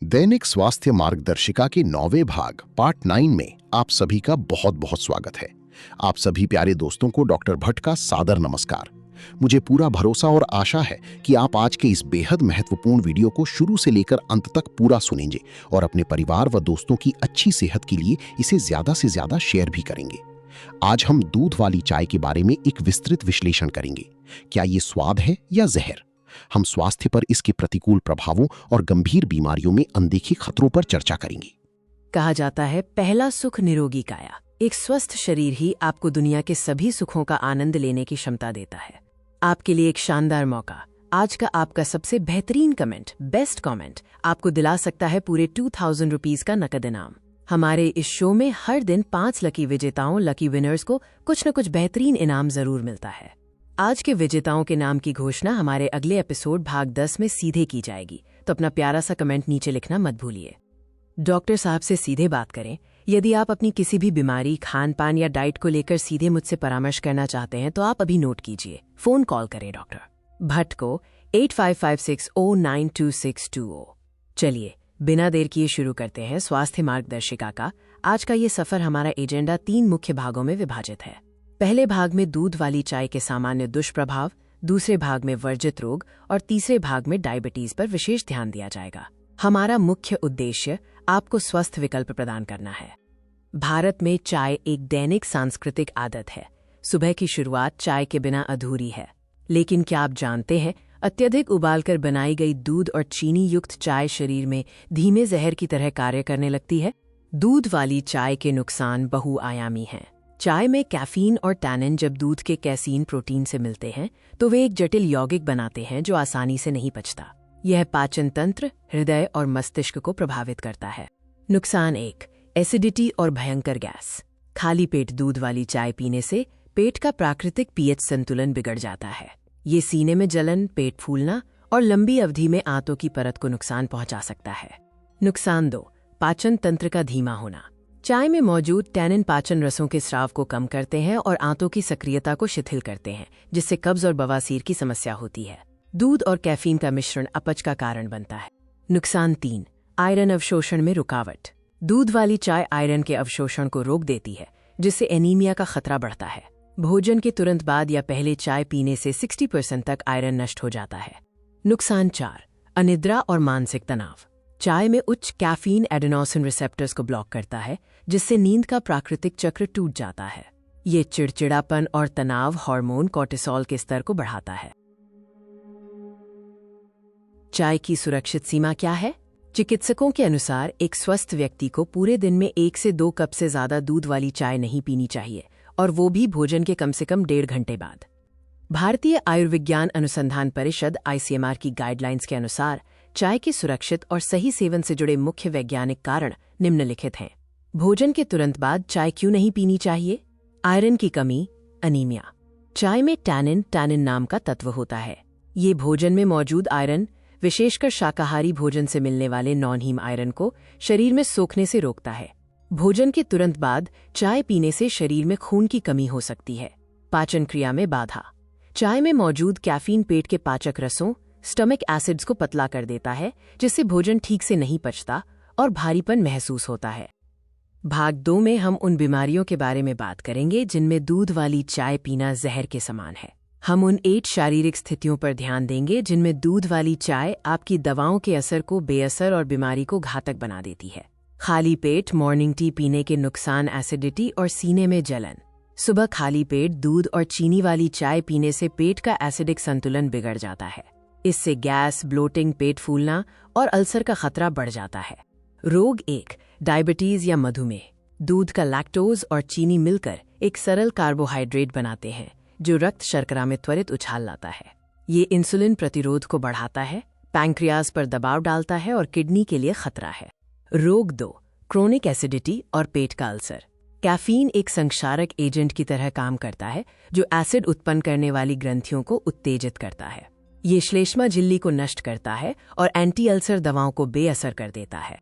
दैनिक स्वास्थ्य मार्गदर्शिका के 9वें भाग पार्ट 9 में आप सभी का बहुत बहुत स्वागत है। आप सभी प्यारे दोस्तों को डॉक्टर भट्ट का सादर नमस्कार। मुझे पूरा भरोसा और आशा है कि आप आज के इस बेहद महत्वपूर्ण वीडियो को शुरू से लेकर अंत तक पूरा सुनेंगे और अपने परिवार व दोस्तों की अच्छी सेहत के लिए इसे ज्यादा से ज्यादा शेयर भी करेंगे। आज हम दूध वाली चाय के बारे में एक विस्तृत विश्लेषण करेंगे। क्या ये स्वाद है या जहर? हम स्वास्थ्य पर इसके प्रतिकूल प्रभावों और गंभीर बीमारियों में अनदेखे खतरों पर चर्चा करेंगे। कहा जाता है, पहला सुख निरोगी काया। एक स्वस्थ शरीर ही आपको दुनिया के सभी सुखों का आनंद लेने की क्षमता देता है। आपके लिए एक शानदार मौका। आज का आपका सबसे बेहतरीन कमेंट, बेस्ट कमेंट, आपको दिला सकता है पूरे 2000 रुपीज का नकद इनाम। हमारे इस शो में हर दिन 5 लकी विजेताओं, लकी विनर्स को कुछ न कुछ बेहतरीन इनाम जरूर मिलता है। आज के विजेताओं के नाम की घोषणा हमारे अगले एपिसोड भाग 10 में सीधे की जाएगी, तो अपना प्यारा सा कमेंट नीचे लिखना मत भूलिए। डॉक्टर साहब से सीधे बात करें। यदि आप अपनी किसी भी बीमारी, खान पान या डाइट को लेकर सीधे मुझसे परामर्श करना चाहते हैं तो आप अभी नोट कीजिए, फोन कॉल करें डॉक्टर भट्ट को 8556092620। चलिए बिना देर किए शुरू करते हैं स्वास्थ्य मार्गदर्शिका का। आज का ये सफर हमारा एजेंडा 3 मुख्य भागों में विभाजित है। पहले भाग में दूध वाली चाय के सामान्य दुष्प्रभाव, दूसरे भाग में वर्जित रोग और तीसरे भाग में डायबिटीज पर विशेष ध्यान दिया जाएगा। हमारा मुख्य उद्देश्य आपको स्वस्थ विकल्प प्रदान करना है। भारत में चाय एक दैनिक सांस्कृतिक आदत है। सुबह की शुरुआत चाय के बिना अधूरी है। लेकिन क्या आप जानते हैं, अत्यधिक उबालकर बनाई गई दूध और चीनी युक्त चाय शरीर में धीमे जहर की तरह कार्य करने लगती है। दूध वाली चाय के नुकसान बहुआयामी हैं। चाय में कैफीन और टैनिन जब दूध के कैसीन प्रोटीन से मिलते हैं तो वे एक जटिल यौगिक बनाते हैं जो आसानी से नहीं पचता। यह पाचन तंत्र, हृदय और मस्तिष्क को प्रभावित करता है। नुकसान 1, एसिडिटी और भयंकर गैस। खाली पेट दूध वाली चाय पीने से पेट का प्राकृतिक पीएच संतुलन बिगड़ जाता है। ये सीने में जलन, पेट फूलना और लंबी अवधि में आंतों की परत को नुकसान पहुंचा सकता है। नुकसान 2, पाचन तंत्र का धीमा होना। चाय में मौजूद टैनिन पाचन रसों के स्राव को कम करते हैं और आंतों की सक्रियता को शिथिल करते हैं, जिससे कब्ज और बवासीर की समस्या होती है। दूध और कैफीन का मिश्रण अपच का कारण बनता है। नुकसान 3, आयरन अवशोषण में रुकावट। दूध वाली चाय आयरन के अवशोषण को रोक देती है, जिससे एनीमिया का खतरा बढ़ता है। भोजन के तुरंत बाद या पहले चाय पीने से 60% तक आयरन नष्ट हो जाता है। नुकसान 4, अनिद्रा और मानसिक तनाव। चाय में उच्च कैफीन एडेनोसिन रिसेप्टर्स को ब्लॉक करता है, जिससे नींद का प्राकृतिक चक्र टूट जाता है। ये चिड़चिड़ापन और तनाव हार्मोन कोर्टिसोल के स्तर को बढ़ाता है। चाय की सुरक्षित सीमा क्या है? चिकित्सकों के अनुसार एक स्वस्थ व्यक्ति को पूरे दिन में 1 से 2 कप से ज्यादा दूध वाली चाय नहीं पीनी चाहिए, और वो भी भोजन के कम से कम 1.5 घंटे बाद। भारतीय आयुर्विज्ञान अनुसंधान परिषद (ICMR) की गाइडलाइंस के अनुसार चाय के सुरक्षित और सही सेवन से जुड़े मुख्य वैज्ञानिक कारण निम्नलिखित हैं। भोजन के तुरंत बाद चाय क्यों नहीं पीनी चाहिए? आयरन की कमी, अनीमिया। चाय में टैनिन नाम का तत्व होता है। ये भोजन में मौजूद आयरन, विशेषकर शाकाहारी भोजन से मिलने वाले नॉन हीम आयरन को शरीर में सोखने से रोकता है। भोजन के तुरंत बाद चाय पीने से शरीर में खून की कमी हो सकती है। पाचन क्रिया में बाधा। चाय में मौजूद कैफीन पेट के पाचक रसों, स्टमक एसिड्स को पतला कर देता है, जिससे भोजन ठीक से नहीं पचता और भारीपन महसूस होता है। भाग 2 में हम उन बीमारियों के बारे में बात करेंगे जिनमें दूध वाली चाय पीना जहर के समान है। हम उन 8 शारीरिक स्थितियों पर ध्यान देंगे जिनमें दूध वाली चाय आपकी दवाओं के असर को बेअसर और बीमारी को घातक बना देती है। खाली पेट मॉर्निंग टी पीने के नुकसान, एसिडिटी और सीने में जलन। सुबह खाली पेट दूध और चीनी वाली चाय पीने से पेट का एसिडिक संतुलन बिगड़ जाता है। इससे गैस, ब्लोटिंग, पेट फूलना और अल्सर का खतरा बढ़ जाता है। रोग 1, डायबिटीज या मधुमेह। दूध का लैक्टोज और चीनी मिलकर एक सरल कार्बोहाइड्रेट बनाते हैं जो रक्त शर्करा में त्वरित उछाल लाता है। ये इंसुलिन प्रतिरोध को बढ़ाता है, पैंक्रियाज पर दबाव डालता है और किडनी के लिए खतरा है। रोग 2, क्रोनिक एसिडिटी और पेट का अल्सर। कैफीन एक संक्षारक एजेंट की तरह काम करता है जो एसिड उत्पन्न करने वाली ग्रंथियों को उत्तेजित करता है। ये श्लेष्मा झिल्ली को नष्ट करता है और एंटी अल्सर दवाओं को बेअसर कर देता है।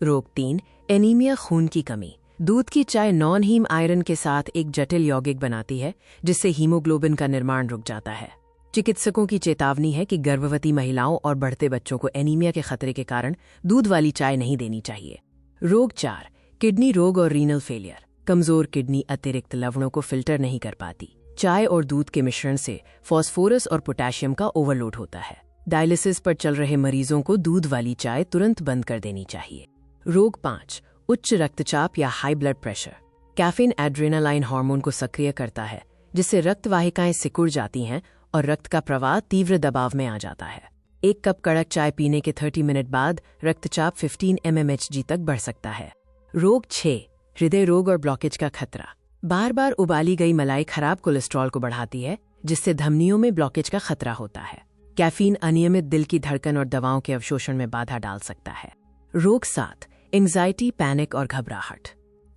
रोग 3, एनीमिया, खून की कमी। दूध की चाय नॉन हीम आयरन के साथ एक जटिल यौगिक बनाती है, जिससे हीमोग्लोबिन का निर्माण रुक जाता है। चिकित्सकों की चेतावनी है कि गर्भवती महिलाओं और बढ़ते बच्चों को एनीमिया के खतरे के कारण दूध वाली चाय नहीं देनी चाहिए। रोग 4, किडनी रोग और रीनल फेलियर। कमजोर किडनी अतिरिक्त लवणों को फिल्टर नहीं कर पाती। चाय और दूध के मिश्रण से फास्फोरस और पोटेशियम का ओवरलोड होता है। डायलिसिस पर चल रहे मरीजों को दूध वाली चाय तुरंत बंद कर देनी चाहिए। रोग 5, उच्च रक्तचाप या high blood pressure. Caffeine adrenaline hormone को सक्रिय करता है, जिससे रक्त वाहिकाएं सिकुड़ जाती हैं और रक्त का प्रवाह तीव्र दबाव में आ जाता है। 1 कप कड़क चाय पीने के 30 मिनट बाद रक्तचाप 15 mmHg तक बढ़ सकता है। रोग 6, हृदय रोग और ब्लॉकेज का खतरा। बार बार उबाली गई मलाई खराब कोलेस्ट्रॉल को बढ़ाती है, जिससे धमनियों में ब्लॉकेज का खतरा होता है। कैफीन अनियमित दिल की धड़कन और दवाओं के अवशोषण में बाधा डाल सकता है। रोग 7, एंग्जाइटी, पैनिक और घबराहट।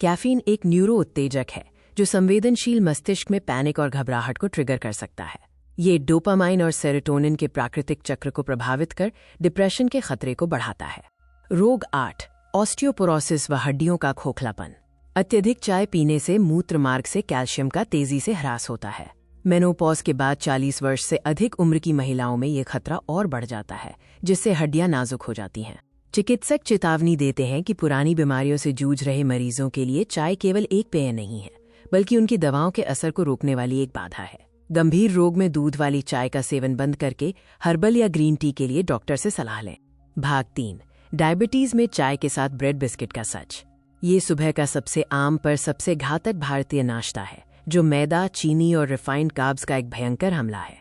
कैफीन एक न्यूरो उत्तेजक है जो संवेदनशील मस्तिष्क में पैनिक और घबराहट को ट्रिगर कर सकता है। ये डोपामाइन और सेरोटोनिन के प्राकृतिक चक्र को प्रभावित कर डिप्रेशन के खतरे को बढ़ाता है। रोग 8, ऑस्टियोपोरोसिस व हड्डियों का खोखलापन। अत्यधिक चाय पीने से मूत्र मार्ग से कैल्शियम का तेजी से ह्रास होता है। मेनोपॉज के बाद 40 वर्ष से अधिक उम्र की महिलाओं में ये खतरा और बढ़ जाता है, जिससे हड्डियां नाजुक हो जाती हैं। चिकित्सक चेतावनी देते हैं कि पुरानी बीमारियों से जूझ रहे मरीजों के लिए चाय केवल एक पेय नहीं है, बल्कि उनकी दवाओं के असर को रोकने वाली एक बाधा है। गंभीर रोग में दूध वाली चाय का सेवन बंद करके हर्बल या ग्रीन टी के लिए डॉक्टर से सलाह लें। भाग 3, डायबिटीज में चाय के साथ ब्रेड बिस्किट का सच। ये सुबह का सबसे आम पर सबसे घातक भारतीय नाश्ता है, जो मैदा, चीनी और रिफाइंड कार्ब्स का एक भयंकर हमला है।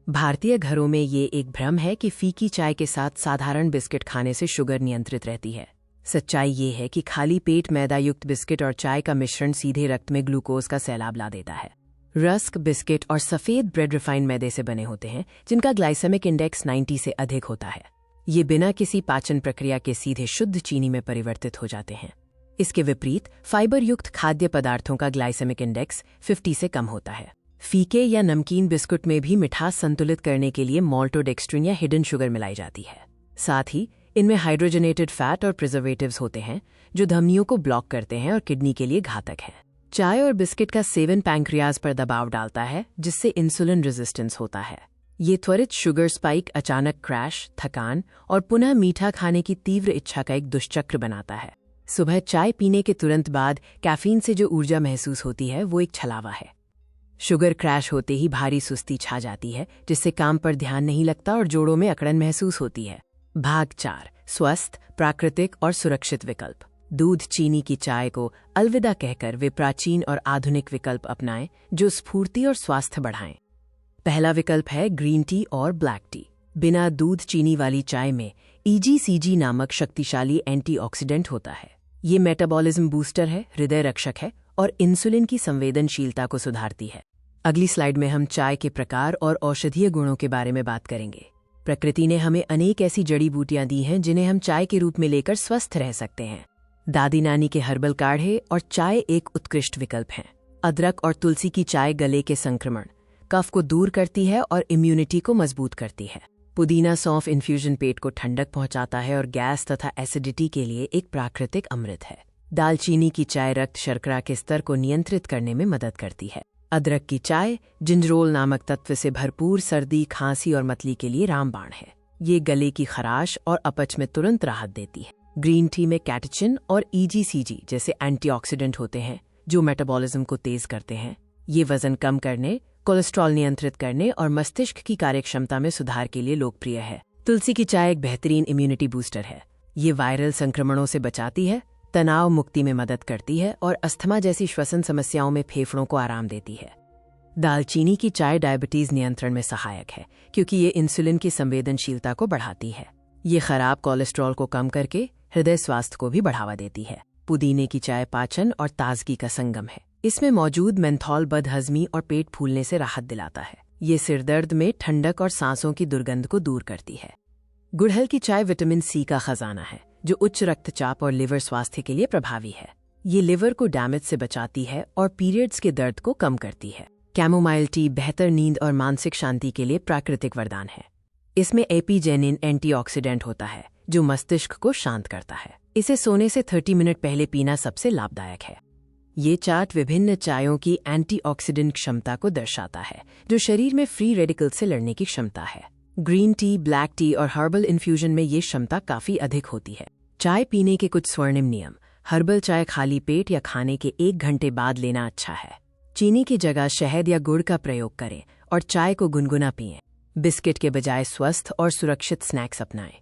भारतीय घरों में ये एक भ्रम है कि फीकी चाय के साथ साधारण बिस्किट खाने से शुगर नियंत्रित रहती है। सच्चाई ये है कि खाली पेट मैदा युक्त बिस्किट और चाय का मिश्रण सीधे रक्त में ग्लूकोज का सैलाब ला देता है। रस्क, बिस्किट और सफेद ब्रेड रिफाइंड मैदे से बने होते हैं, जिनका ग्लाइसेमिक इंडेक्स 90 से अधिक होता है। ये बिना किसी पाचन प्रक्रिया के सीधे शुद्ध चीनी में परिवर्तित हो जाते हैं। इसके विपरीत फाइबर युक्त खाद्य पदार्थों का ग्लाइसेमिक इंडेक्स 50 से कम होता है। फीके या नमकीन बिस्कुट में भी मिठास संतुलित करने के लिए माल्टोडेक्स्ट्रिन या हिडन शुगर मिलाई जाती है। साथ ही इनमें हाइड्रोजनेटेड फैट और प्रिजर्वेटिव्स होते हैं, जो धमनियों को ब्लॉक करते हैं और किडनी के लिए घातक हैं। चाय और बिस्किट का सेवन पैंक्रियाज पर दबाव डालता है, जिससे इंसुलिन रेजिस्टेंस होता है। ये त्वरित शुगर स्पाइक, अचानक क्रैश, थकान और पुनः मीठा खाने की तीव्र इच्छा का एक दुष्चक्र बनाता है। सुबह चाय पीने के तुरंत बाद कैफीन से जो ऊर्जा महसूस होती है वो एक छलावा है। शुगर क्रैश होते ही भारी सुस्ती छा जाती है, जिससे काम पर ध्यान नहीं लगता और जोड़ों में अकड़न महसूस होती है। भाग 4, स्वस्थ, प्राकृतिक और सुरक्षित विकल्प। दूध चीनी की चाय को अलविदा कहकर वे प्राचीन और आधुनिक विकल्प अपनाएं जो स्फूर्ति और स्वास्थ्य बढ़ाएं। पहला विकल्प है ग्रीन टी और ब्लैक टी। बिना दूध चीनी वाली चाय में EGCG नामक शक्तिशाली एंटीऑक्सीडेंट होता है। ये मेटाबॉलिज्म बूस्टर है, हृदय रक्षक है और इंसुलिन की संवेदनशीलता को सुधारती है। अगली स्लाइड में हम चाय के प्रकार और औषधीय गुणों के बारे में बात करेंगे। प्रकृति ने हमें अनेक ऐसी जड़ी बूटियां दी हैं जिन्हें हम चाय के रूप में लेकर स्वस्थ रह सकते हैं। दादी नानी के हर्बल काढ़े और चाय एक उत्कृष्ट विकल्प हैं। अदरक और तुलसी की चाय गले के संक्रमण, कफ को दूर करती है और इम्यूनिटी को मजबूत करती है। पुदीना सौंफ इन्फ्यूजन पेट को ठंडक पहुंचाता है और गैस तथा एसिडिटी के लिए एक प्राकृतिक अमृत है। दालचीनी की चाय रक्त शर्करा के स्तर को नियंत्रित करने में मदद करती है। अदरक की चाय जिंजरोल नामक तत्व से भरपूर सर्दी, खांसी और मतली के लिए रामबाण है। ये गले की खराश और अपच में तुरंत राहत देती है। ग्रीन टी में कैटेचिन और EGCG जैसे एंटीऑक्सीडेंट होते हैं, जो मेटाबॉलिज्म को तेज करते हैं। ये वजन कम करने, कोलेस्ट्रॉल नियंत्रित करने और मस्तिष्क की कार्यक्षमता में सुधार के लिए लोकप्रिय है। तुलसी की चाय एक बेहतरीन इम्यूनिटी बूस्टर है। ये वायरल संक्रमणों से बचाती है, तनाव मुक्ति में मदद करती है और अस्थमा जैसी श्वसन समस्याओं में फेफड़ों को आराम देती है। दालचीनी की चाय डायबिटीज नियंत्रण में सहायक है, क्योंकि ये इंसुलिन की संवेदनशीलता को बढ़ाती है। ये खराब कोलेस्ट्रॉल को कम करके हृदय स्वास्थ्य को भी बढ़ावा देती है। पुदीने की चाय पाचन और ताजगी का संगम है। इसमें मौजूद मेंथॉल बदहजमी और पेट फूलने से राहत दिलाता है। ये सिरदर्द में ठंडक और सांसों की दुर्गंध को दूर करती है। गुड़हल की चाय विटामिन C का खजाना है, जो उच्च रक्तचाप और लिवर स्वास्थ्य के लिए प्रभावी है। ये लिवर को डैमेज से बचाती है और पीरियड्स के दर्द को कम करती है। कैमोमाइल टी बेहतर नींद और मानसिक शांति के लिए प्राकृतिक वरदान है। इसमें एपीजेनिन एंटीऑक्सीडेंट होता है, जो मस्तिष्क को शांत करता है। इसे सोने से 30 मिनट पहले पीना सबसे लाभदायक है। ये चार्ट विभिन्न चायों की एंटीऑक्सीडेंट क्षमता को दर्शाता है, जो शरीर में फ्री रेडिकल से लड़ने की क्षमता है। ग्रीन टी, ब्लैक टी और हर्बल इन्फ्यूजन में ये क्षमता काफी अधिक होती है। चाय पीने के कुछ स्वर्णिम नियम। हर्बल चाय खाली पेट या खाने के 1 घंटे बाद लेना अच्छा है। चीनी की जगह शहद या गुड़ का प्रयोग करें और चाय को गुनगुना पिएं। बिस्किट के बजाय स्वस्थ और सुरक्षित स्नैक्स अपनाएं।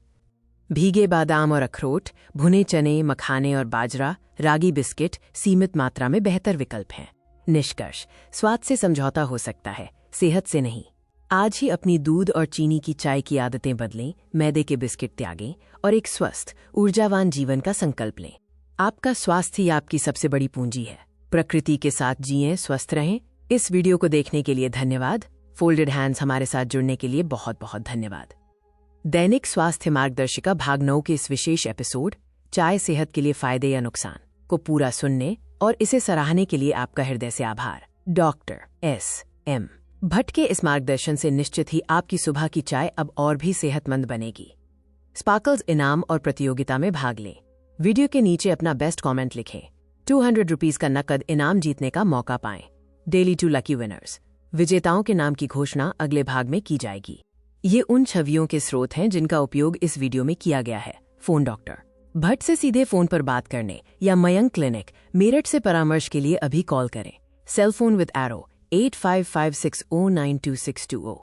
भीगे बादाम और अखरोट, भुने चने, मखाने और बाजरा, रागी बिस्किट सीमित मात्रा में बेहतर विकल्प हैं। निष्कर्ष: स्वाद से समझौता हो सकता है, सेहत से नहीं। आज ही अपनी दूध और चीनी की चाय की आदतें बदलें, मैदे के बिस्किट त्यागें और एक स्वस्थ, ऊर्जावान जीवन का संकल्प लें। आपका स्वास्थ्य ही आपकी सबसे बड़ी पूंजी है। प्रकृति के साथ जिएं, स्वस्थ रहें। इस वीडियो को देखने के लिए धन्यवाद। फोल्डेड हैंड्स हमारे साथ जुड़ने के लिए बहुत बहुत धन्यवाद। दैनिक स्वास्थ्य मार्गदर्शिका भाग 9 के इस विशेष एपिसोड चाय सेहत के लिए फायदे या नुकसान को पूरा सुनने और इसे सराहने के लिए आपका हृदय से आभार। Doctor S.M. भट्ट के इस मार्गदर्शन से निश्चित ही आपकी सुबह की चाय अब और भी सेहतमंद बनेगी। स्पार्कल्स इनाम और प्रतियोगिता में भाग लें। वीडियो के नीचे अपना बेस्ट कमेंट लिखें। 200 रुपीज का नकद इनाम जीतने का मौका पाएं। Daily 2 lucky winners. विजेताओं के नाम की घोषणा अगले भाग में की जाएगी। ये उन छवियों के स्रोत हैं जिनका उपयोग इस वीडियो में किया गया है। फोन डॉक्टर भट्ट से सीधे फोन पर बात करने या मयंक क्लिनिक, मेरठ से परामर्श के लिए अभी कॉल करें। Cell phone with arrow 8556092620।